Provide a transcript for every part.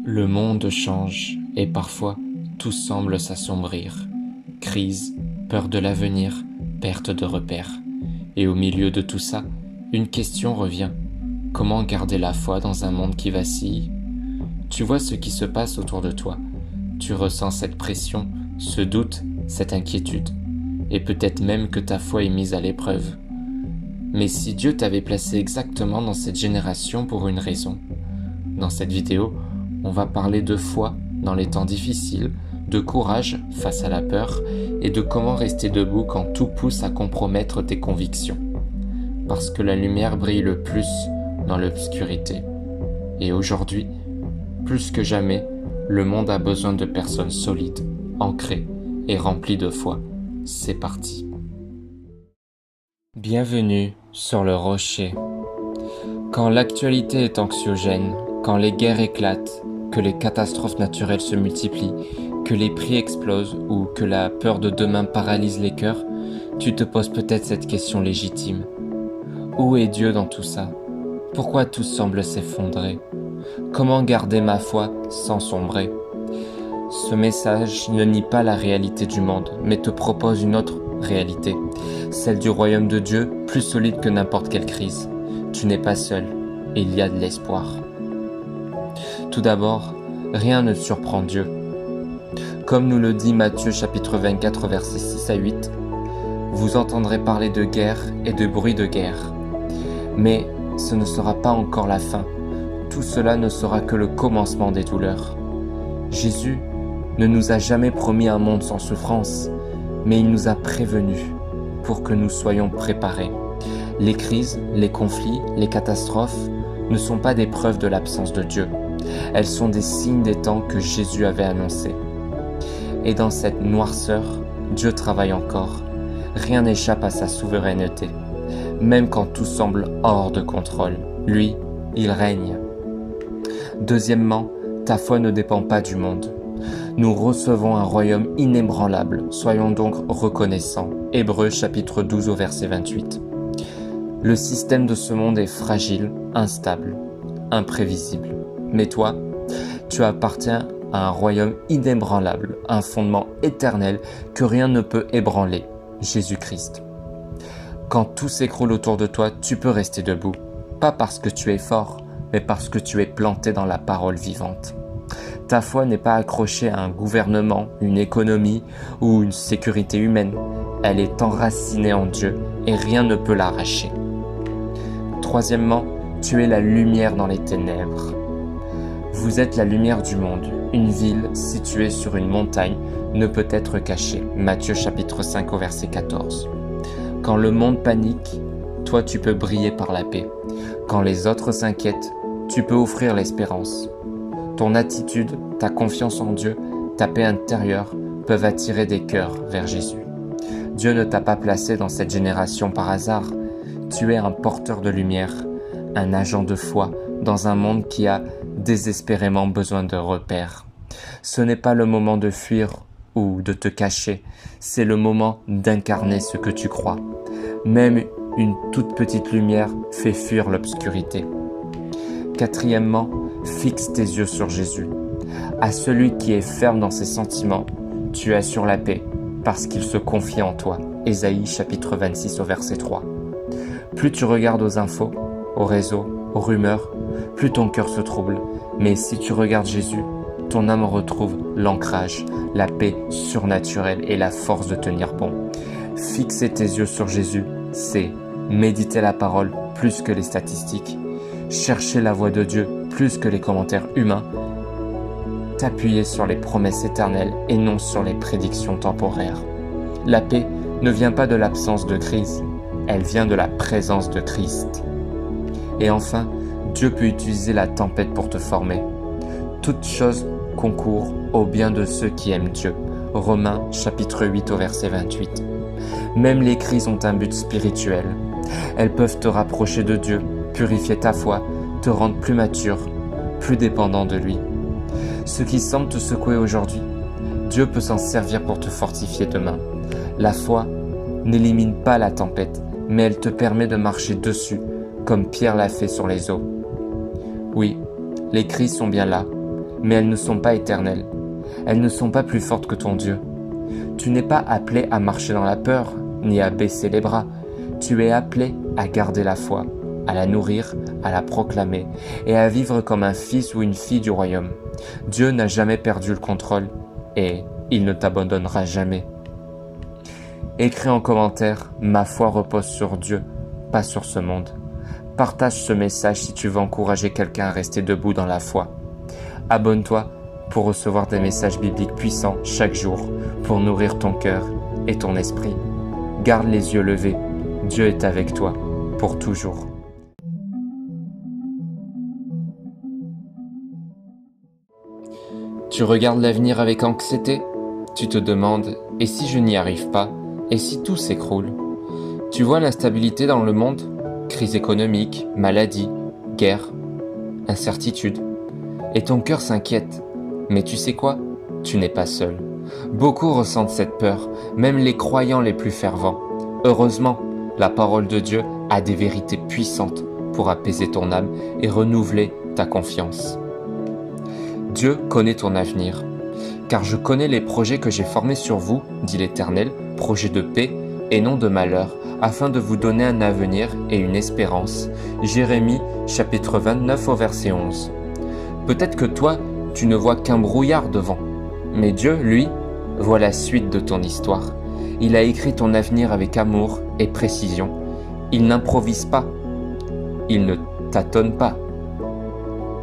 Le monde change et parfois tout semble s'assombrir. Crise, peur de l'avenir, perte de repères. Et au milieu de tout ça, une question revient. Comment garder la foi dans un monde qui vacille? Tu vois ce qui se passe autour de toi. Tu ressens cette pression, ce doute, cette inquiétude. Et peut-être même que ta foi est mise à l'épreuve. Mais si Dieu t'avait placé exactement dans cette génération pour une raison? Dans cette vidéo, on va parler de foi dans les temps difficiles, de courage face à la peur et de comment rester debout quand tout pousse à compromettre tes convictions. Parce que la lumière brille le plus dans l'obscurité. Et aujourd'hui, plus que jamais, le monde a besoin de personnes solides, ancrées et remplies de foi. C'est parti. Bienvenue sur le rocher. Quand l'actualité est anxiogène, quand les guerres éclatent, que les catastrophes naturelles se multiplient, que les prix explosent ou que la peur de demain paralyse les cœurs, tu te poses peut-être cette question légitime. Où est Dieu dans tout ça? Pourquoi tout semble s'effondrer? Comment garder ma foi sans sombrer? Ce message ne nie pas la réalité du monde, mais te propose une autre réalité, celle du royaume de Dieu, plus solide que n'importe quelle crise. Tu n'es pas seul, et il y a de l'espoir. Tout d'abord, rien ne surprend Dieu. Comme nous le dit Matthieu chapitre 24 versets 6 à 8, vous entendrez parler de guerre et de bruit de guerre. Mais ce ne sera pas encore la fin. Tout cela ne sera que le commencement des douleurs. Jésus ne nous a jamais promis un monde sans souffrance, mais il nous a prévenus pour que nous soyons préparés. Les crises, les conflits, les catastrophes ne sont pas des preuves de l'absence de Dieu. Elles sont des signes des temps que Jésus avait annoncés. Et dans cette noirceur, Dieu travaille encore. Rien n'échappe à sa souveraineté. Même quand tout semble hors de contrôle, lui, il règne. Deuxièmement, ta foi ne dépend pas du monde. Nous recevons un royaume inébranlable, soyons donc reconnaissants. Hébreux chapitre 12 au verset 28. Le système de ce monde est fragile, instable, imprévisible. Mais toi, tu appartiens à un royaume inébranlable, un fondement éternel que rien ne peut ébranler, Jésus-Christ. Quand tout s'écroule autour de toi, tu peux rester debout, pas parce que tu es fort, mais parce que tu es planté dans la parole vivante. Ta foi n'est pas accrochée à un gouvernement, une économie ou une sécurité humaine. Elle est enracinée en Dieu et rien ne peut l'arracher. Troisièmement, tu es la lumière dans les ténèbres. Vous êtes la lumière du monde. Une ville située sur une montagne ne peut être cachée. Matthieu chapitre 5 au verset 14. Quand le monde panique, toi tu peux briller par la paix. Quand les autres s'inquiètent, tu peux offrir l'espérance. Ton attitude, ta confiance en Dieu, ta paix intérieure peuvent attirer des cœurs vers Jésus. Dieu ne t'a pas placé dans cette génération par hasard. Tu es un porteur de lumière, un agent de foi dans un monde qui a désespérément besoin de repères. Ce n'est pas le moment de fuir ou de te cacher, c'est le moment d'incarner ce que tu crois. Même une toute petite lumière fait fuir l'obscurité. Quatrièmement, fixe tes yeux sur Jésus. À celui qui est ferme dans ses sentiments, tu assures la paix, parce qu'il se confie en toi. Ésaïe chapitre 26 au verset 3. Plus tu regardes aux infos, aux réseaux, aux rumeurs, plus ton cœur se trouble. Mais si tu regardes Jésus, ton âme retrouve l'ancrage, la paix surnaturelle et la force de tenir bon. Fixer tes yeux sur Jésus, c'est méditer la parole plus que les statistiques, chercher la voix de Dieu plus que les commentaires humains, t'appuyer sur les promesses éternelles et non sur les prédictions temporaires. La paix ne vient pas de l'absence de crise, elle vient de la présence de Christ. Et enfin, Dieu peut utiliser la tempête pour te former. Toute chose concourt au bien de ceux qui aiment Dieu. Romains chapitre 8 au verset 28. Même les crises ont un but spirituel. Elles peuvent te rapprocher de Dieu, purifier ta foi, te rendre plus mature, plus dépendant de lui. Ce qui semble te secouer aujourd'hui, Dieu peut s'en servir pour te fortifier demain. La foi n'élimine pas la tempête, mais elle te permet de marcher dessus, comme Pierre l'a fait sur les eaux. Oui, les crises sont bien là, mais elles ne sont pas éternelles. Elles ne sont pas plus fortes que ton Dieu. Tu n'es pas appelé à marcher dans la peur, ni à baisser les bras. Tu es appelé à garder la foi, à la nourrir, à la proclamer, et à vivre comme un fils ou une fille du royaume. Dieu n'a jamais perdu le contrôle, et il ne t'abandonnera jamais. Écris en commentaire « Ma foi repose sur Dieu, pas sur ce monde ». Partage ce message si tu veux encourager quelqu'un à rester debout dans la foi. Abonne-toi pour recevoir des messages bibliques puissants chaque jour pour nourrir ton cœur et ton esprit. Garde les yeux levés, Dieu est avec toi pour toujours. Tu regardes l'avenir avec anxiété? Tu te demandes « Et si je n'y arrive pas? Et si tout s'écroule ?» Tu vois l'instabilité dans le monde? Crise économique, maladie, guerre, incertitude. Et ton cœur s'inquiète. Mais tu sais quoi? Tu n'es pas seul. Beaucoup ressentent cette peur, même les croyants les plus fervents. Heureusement, la parole de Dieu a des vérités puissantes pour apaiser ton âme et renouveler ta confiance. Dieu connaît ton avenir. Car je connais les projets que j'ai formés sur vous, dit l'Éternel, projets de paix et non de malheur, afin de vous donner un avenir et une espérance. Jérémie, chapitre 29 au verset 11. Peut-être que toi, tu ne vois qu'un brouillard devant. Mais Dieu, lui, voit la suite de ton histoire. Il a écrit ton avenir avec amour et précision. Il n'improvise pas. Il ne tâtonne pas.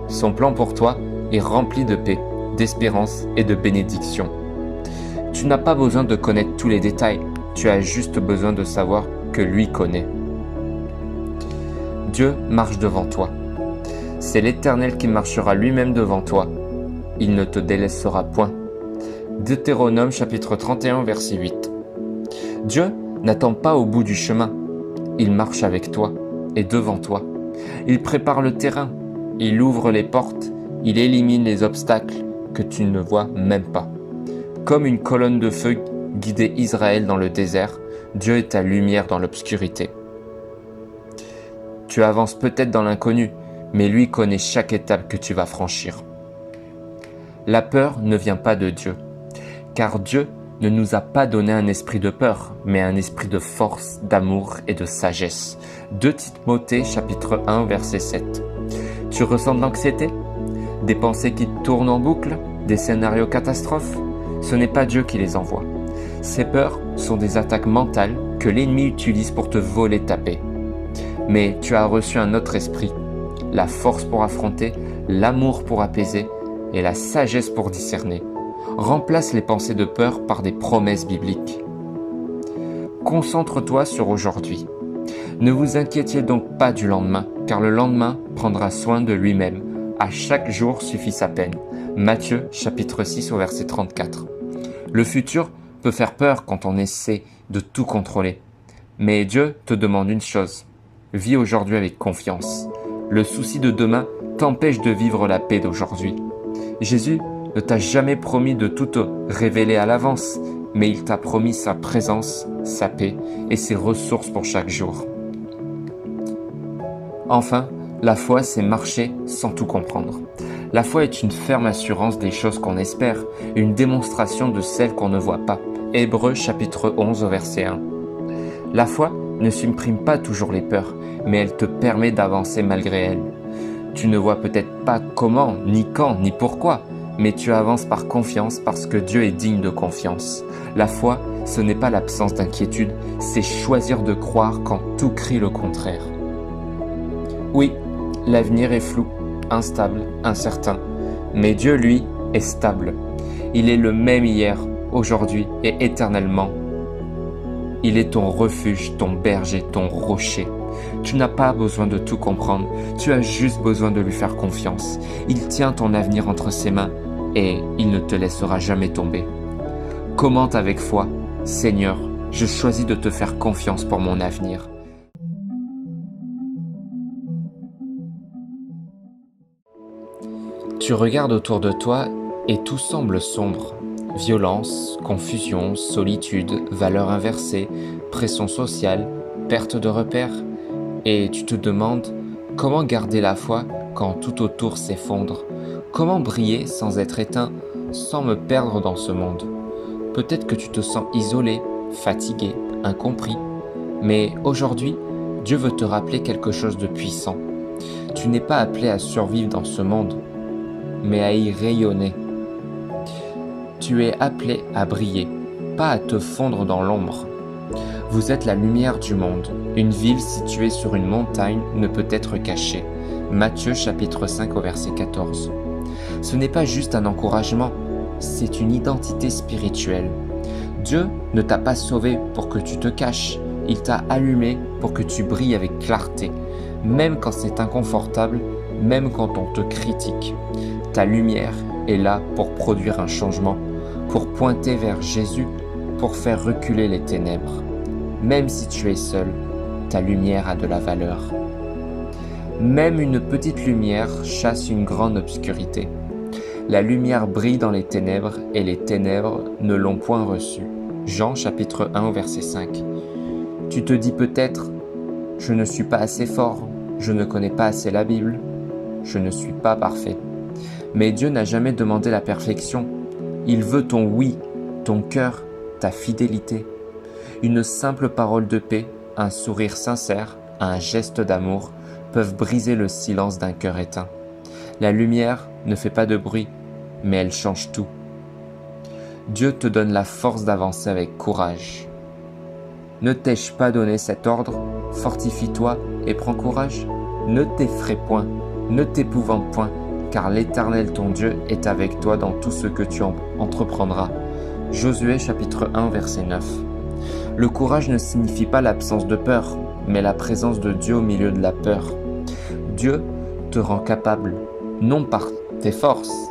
Son plan pour toi est rempli de paix, d'espérance et de bénédiction. Tu n'as pas besoin de connaître tous les détails. Tu as juste besoin de savoir que lui connaît. Dieu marche devant toi. C'est l'Éternel qui marchera lui-même devant toi. Il ne te délaissera point. Deutéronome chapitre 31 verset 8. Dieu n'attend pas au bout du chemin. Il marche avec toi et devant toi. Il prépare le terrain. Il ouvre les portes. Il élimine les obstacles que tu ne vois même pas. Comme une colonne de feu guidait Israël dans le désert, Dieu est ta lumière dans l'obscurité. Tu avances peut-être dans l'inconnu, mais lui connaît chaque étape que tu vas franchir. La peur ne vient pas de Dieu, car Dieu ne nous a pas donné un esprit de peur, mais un esprit de force, d'amour et de sagesse. 2 Timothée chapitre 1 verset 7. Tu ressens de l'anxiété? Des pensées qui tournent en boucle? Des scénarios catastrophes? Ce n'est pas Dieu qui les envoie. Ces peurs sont des attaques mentales que l'ennemi utilise pour te voler ta paix. Mais tu as reçu un autre esprit, la force pour affronter, l'amour pour apaiser et la sagesse pour discerner. Remplace les pensées de peur par des promesses bibliques. Concentre-toi sur aujourd'hui. Ne vous inquiétez donc pas du lendemain, car le lendemain prendra soin de lui-même. À chaque jour suffit sa peine. Matthieu chapitre 6 au verset 34. Le futur peut faire peur quand on essaie de tout contrôler. Mais Dieu te demande une chose. Vis aujourd'hui avec confiance. Le souci de demain t'empêche de vivre la paix d'aujourd'hui. Jésus ne t'a jamais promis de tout te révéler à l'avance, mais il t'a promis sa présence, sa paix et ses ressources pour chaque jour. Enfin, la foi, c'est marcher sans tout comprendre. La foi est une ferme assurance des choses qu'on espère, une démonstration de celles qu'on ne voit pas. Hébreux chapitre 11 au verset 1. La foi ne supprime pas toujours les peurs, mais elle te permet d'avancer malgré elles. Tu ne vois peut-être pas comment, ni quand, ni pourquoi, mais tu avances par confiance parce que Dieu est digne de confiance. La foi, ce n'est pas l'absence d'inquiétude, c'est choisir de croire quand tout crie le contraire. Oui, l'avenir est flou, instable, incertain, mais Dieu, lui, est stable. Il est le même hier, aujourd'hui et éternellement. Il est ton refuge, ton berger, ton rocher. Tu n'as pas besoin de tout comprendre, tu as juste besoin de lui faire confiance. Il tient ton avenir entre ses mains et il ne te laissera jamais tomber. Commente avec foi, Seigneur, je choisis de te faire confiance pour mon avenir. Tu regardes autour de toi et tout semble sombre. Violence, confusion, solitude, valeurs inversées, pression sociale, perte de repères. Et tu te demandes comment garder la foi quand tout autour s'effondre, Comment briller sans être éteint, sans me perdre dans ce monde? Peut-être que tu te sens isolé, fatigué, incompris, mais aujourd'hui, Dieu veut te rappeler quelque chose de puissant. Tu n'es pas appelé à survivre dans ce monde, mais à y rayonner. Tu es appelé à briller, pas à te fondre dans l'ombre. Vous êtes la lumière du monde. Une ville située sur une montagne ne peut être cachée. Matthieu chapitre 5 au verset 14. Ce n'est pas juste un encouragement, c'est une identité spirituelle. Dieu ne t'a pas sauvé pour que tu te caches, il t'a allumé pour que tu brilles avec clarté, même quand c'est inconfortable, même quand on te critique. Ta lumière est là pour produire un changement, pour pointer vers Jésus, pour faire reculer les ténèbres. Même si tu es seul, ta lumière a de la valeur. Même une petite lumière chasse une grande obscurité. La lumière brille dans les ténèbres et les ténèbres ne l'ont point reçue. Jean chapitre 1 verset 5. Tu te dis peut-être, je ne suis pas assez fort, je ne connais pas assez la Bible, je ne suis pas parfait. Mais Dieu n'a jamais demandé la perfection. Il veut ton oui, ton cœur, ta fidélité. Une simple parole de paix, un sourire sincère, un geste d'amour peuvent briser le silence d'un cœur éteint. La lumière ne fait pas de bruit, mais elle change tout. Dieu te donne la force d'avancer avec courage. Ne t'ai-je pas donné cet ordre? Fortifie-toi et prends courage. Ne t'effraie point, ne t'épouvante point, car l'Éternel ton Dieu est avec toi dans tout ce que tu entreprendras. Josué chapitre 1 verset 9. Le courage ne signifie pas l'absence de peur, mais la présence de Dieu au milieu de la peur. Dieu te rend capable, non par tes forces,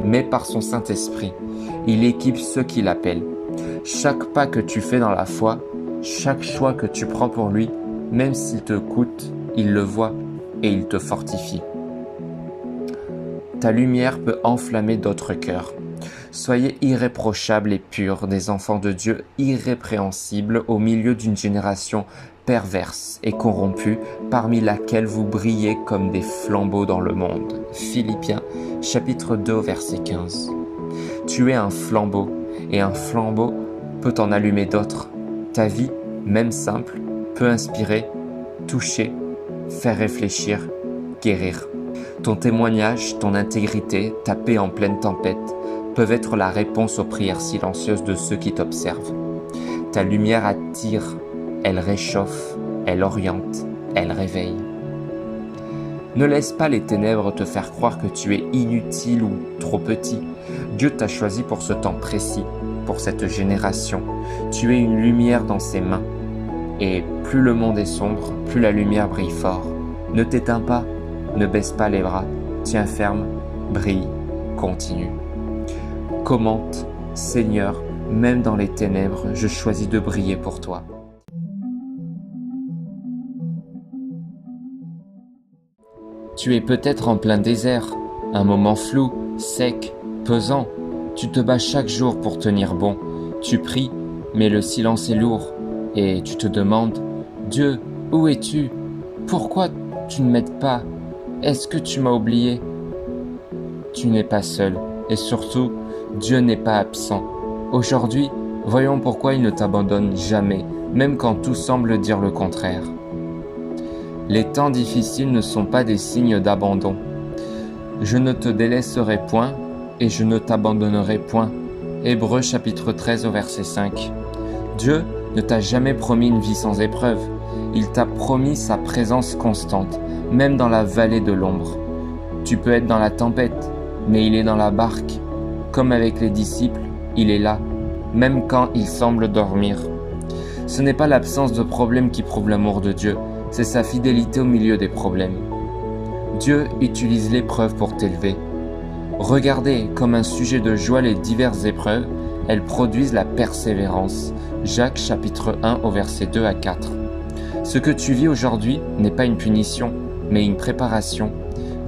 mais par son Saint-Esprit. Il équipe ceux qui l'appellent. Chaque pas que tu fais dans la foi, chaque choix que tu prends pour lui, même s'il te coûte, il le voit et il te fortifie. Ta lumière peut enflammer d'autres cœurs. Soyez irréprochables et purs, des enfants de Dieu irrépréhensibles au milieu d'une génération perverse et corrompue, parmi laquelle vous brillez comme des flambeaux dans le monde. Philippiens chapitre 2 verset 15. Tu es un flambeau, et un flambeau peut en allumer d'autres. Ta vie, même simple, peut inspirer, toucher, faire réfléchir, guérir. Ton témoignage, ton intégrité, ta paix en pleine tempête peuvent être la réponse aux prières silencieuses de ceux qui t'observent. Ta lumière attire, elle réchauffe, elle oriente, elle réveille. Ne laisse pas les ténèbres te faire croire que tu es inutile ou trop petit. Dieu t'a choisi pour ce temps précis, pour cette génération. Tu es une lumière dans ses mains. Et plus le monde est sombre, plus la lumière brille fort. Ne t'éteins pas, ne baisse pas les bras, tiens ferme, brille, continue. Commente, Seigneur, même dans les ténèbres, je choisis de briller pour toi. Tu es peut-être en plein désert, un moment flou, sec, pesant. Tu te bats chaque jour pour tenir bon. Tu pries, mais le silence est lourd. Et tu te demandes, Dieu, où es-tu? Pourquoi tu ne m'aides pas? Est-ce que tu m'as oublié? Tu n'es pas seul, et surtout, Dieu n'est pas absent. Aujourd'hui, voyons pourquoi il ne t'abandonne jamais, même quand tout semble dire le contraire. Les temps difficiles ne sont pas des signes d'abandon. Je ne te délaisserai point et je ne t'abandonnerai point. Hébreux chapitre 13 au verset 5. Dieu ne t'a jamais promis une vie sans épreuve. Il t'a promis sa présence constante, même dans la vallée de l'ombre. Tu peux être dans la tempête, mais il est dans la barque. Comme avec les disciples, il est là, même quand il semble dormir. Ce n'est pas l'absence de problèmes qui prouve l'amour de Dieu, c'est sa fidélité au milieu des problèmes. Dieu utilise l'épreuve pour t'élever. Regardez comme un sujet de joie les diverses épreuves, elles produisent la persévérance. Jacques chapitre 1 au verset 2 à 4. Ce que tu vis aujourd'hui n'est pas une punition, mais une préparation.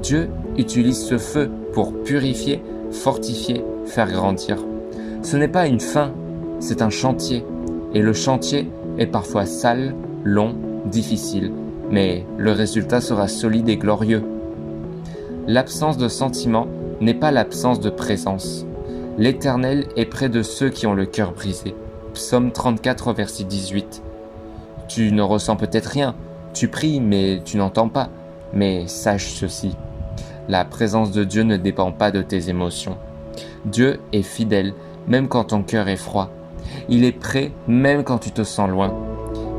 Dieu utilise ce feu pour purifier, fortifier, faire grandir. Ce n'est pas une fin, c'est un chantier. Et le chantier est parfois sale, long, difficile, mais le résultat sera solide et glorieux. L'absence de sentiments n'est pas l'absence de présence. L'Éternel est près de ceux qui ont le cœur brisé. Psaume 34, verset 18. Tu ne ressens peut-être rien, tu pries mais tu n'entends pas. Mais sache ceci, la présence de Dieu ne dépend pas de tes émotions. Dieu est fidèle, même quand ton cœur est froid. Il est prêt, même quand tu te sens loin.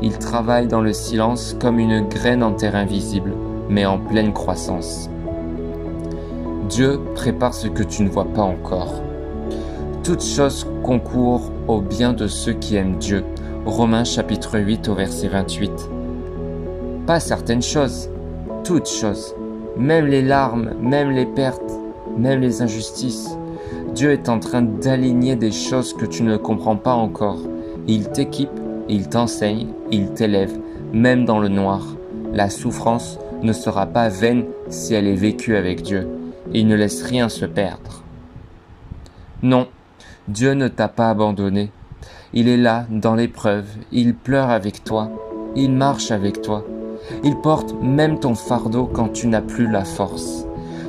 Il travaille dans le silence comme une graine en terre invisible, mais en pleine croissance. Dieu prépare ce que tu ne vois pas encore. Toutes choses concourent au bien de ceux qui aiment Dieu. Romains chapitre 8 au verset 28. Pas certaines choses, toutes choses, même les larmes, même les pertes, même les injustices. Dieu est en train d'aligner des choses que tu ne comprends pas encore. Il t'équipe, il t'enseigne, il t'élève, même dans le noir. La souffrance ne sera pas vaine si elle est vécue avec Dieu. Il ne laisse rien se perdre. Non, Dieu ne t'a pas abandonné. Il est là, dans l'épreuve, il pleure avec toi, il marche avec toi. Il porte même ton fardeau quand tu n'as plus la force.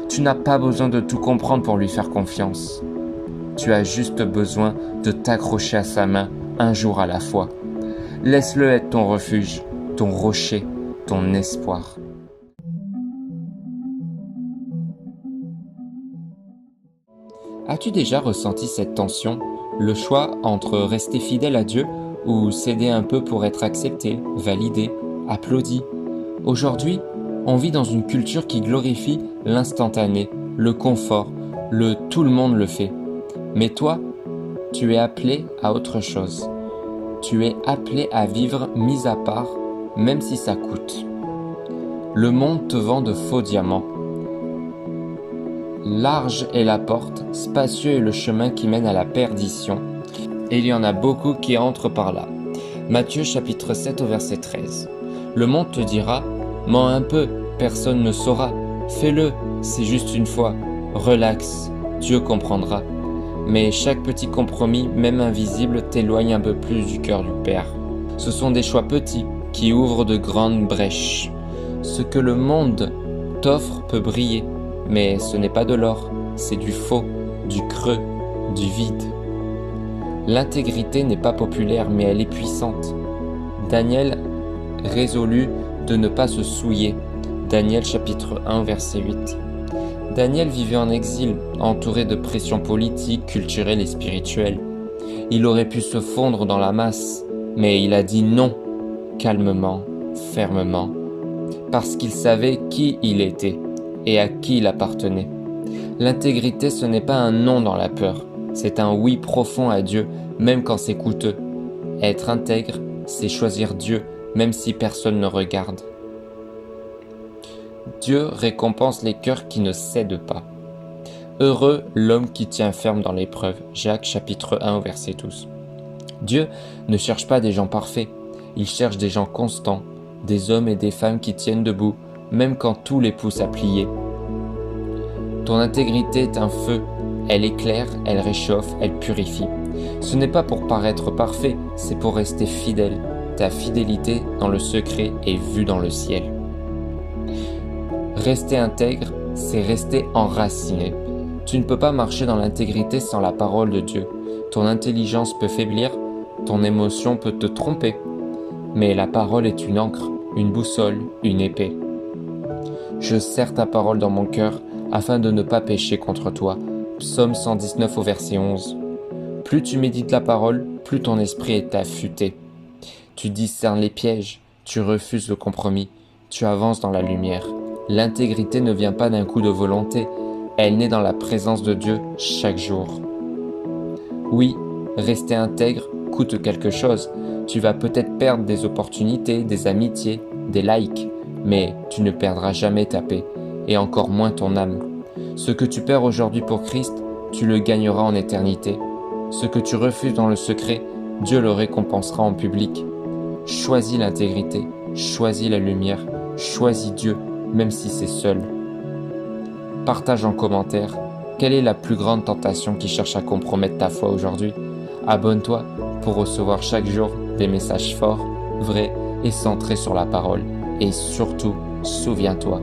Tu n'as pas besoin de tout comprendre pour lui faire confiance. Tu as juste besoin de t'accrocher à sa main un jour à la fois. Laisse-le être ton refuge, ton rocher, ton espoir. As-tu déjà ressenti cette tension, le choix entre rester fidèle à Dieu ou céder un peu pour être accepté, validé, applaudi? Aujourd'hui, on vit dans une culture qui glorifie l'instantané, le confort, le tout le monde le fait. Mais toi, tu es appelé à autre chose. Tu es appelé à vivre mis à part, même si ça coûte. Le monde te vend de faux diamants. Large est la porte, spacieux est le chemin qui mène à la perdition, et il y en a beaucoup qui entrent par là. Matthieu chapitre 7 au verset 13. Le monde te dira, mens un peu, personne ne saura. Fais-le, c'est juste une fois. Relax, Dieu comprendra. Mais chaque petit compromis, même invisible, t'éloigne un peu plus du cœur du Père. Ce sont des choix petits qui ouvrent de grandes brèches. Ce que le monde t'offre peut briller, mais ce n'est pas de l'or, c'est du faux, du creux, du vide. L'intégrité n'est pas populaire, mais elle est puissante. Daniel résolut de ne pas se souiller. Daniel chapitre 1 verset 8. Daniel vivait en exil, entouré de pressions politiques, culturelles et spirituelles. Il aurait pu se fondre dans la masse, mais il a dit non, calmement, fermement, parce qu'il savait qui il était et à qui il appartenait. L'intégrité, ce n'est pas un non dans la peur, c'est un oui profond à Dieu, même quand c'est coûteux. Être intègre, c'est choisir Dieu, même si personne ne regarde. Dieu récompense les cœurs qui ne cèdent pas. Heureux l'homme qui tient ferme dans l'épreuve. Jacques chapitre 1 verset 12. Dieu ne cherche pas des gens parfaits, il cherche des gens constants, des hommes et des femmes qui tiennent debout, même quand tout les pousse à plier. Ton intégrité est un feu, elle éclaire, elle réchauffe, elle purifie. Ce n'est pas pour paraître parfait, c'est pour rester fidèle. Ta fidélité dans le secret est vue dans le ciel. Rester intègre, c'est rester enraciné. Tu ne peux pas marcher dans l'intégrité sans la parole de Dieu. Ton intelligence peut faiblir, ton émotion peut te tromper. Mais la parole est une encre, une boussole, une épée. Je serre ta parole dans mon cœur afin de ne pas pécher contre toi. Psaume 119 au verset 11. Plus tu médites la parole, plus ton esprit est affûté. Tu discernes les pièges, tu refuses le compromis, tu avances dans la lumière. L'intégrité ne vient pas d'un coup de volonté, elle naît dans la présence de Dieu chaque jour. Oui, rester intègre coûte quelque chose. Tu vas peut-être perdre des opportunités, des amitiés, des likes, mais tu ne perdras jamais ta paix, et encore moins ton âme. Ce que tu perds aujourd'hui pour Christ, tu le gagneras en éternité. Ce que tu refuses dans le secret, Dieu le récompensera en public. Choisis l'intégrité, choisis la lumière, choisis Dieu, même si c'est seul. Partage en commentaire, quelle est la plus grande tentation qui cherche à compromettre ta foi aujourd'hui? Abonne-toi pour recevoir chaque jour des messages forts, vrais et centrés sur la parole. Et surtout, souviens-toi,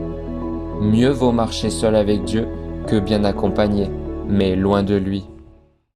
mieux vaut marcher seul avec Dieu que bien accompagné, mais loin de lui.